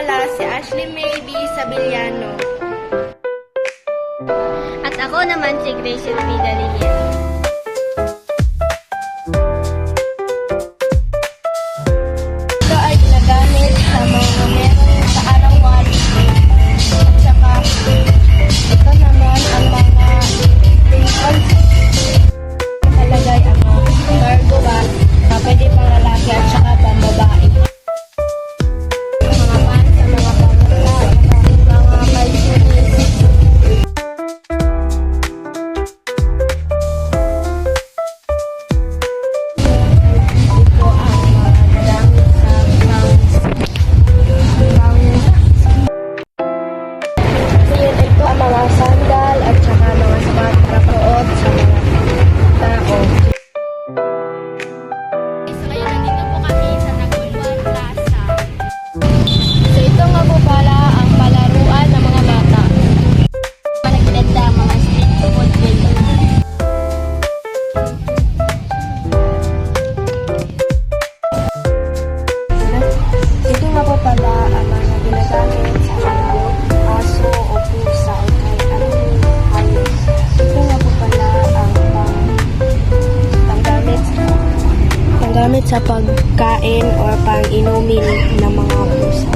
pala si Ashley May B. Sabiliano. At ako naman si Grace Elvida Lilian. Ito ay ginagamit sa mga meron sa araw-araw. At saka, ito naman ang mga nakalagay cargo bag na pwede pang lalaki at saka pang babae. Mga pants sa mga pamula, mga calzones. Ito ang mga nagamit sa ito ang mga sandal at saka mga sapat na suot sa mga tao. So ngayon, nandito po kami sa Nagulwan Plaza. So ito nga po pala ang palaruan ng mga bata. Nagtinda mga street food vendor. Ito nga po pala ang mga ginagamit sa aso o pusa o kahit anong hayop. Ito nga po pala ang panggamit sa pagkain o pang-inumin ng mga pusa.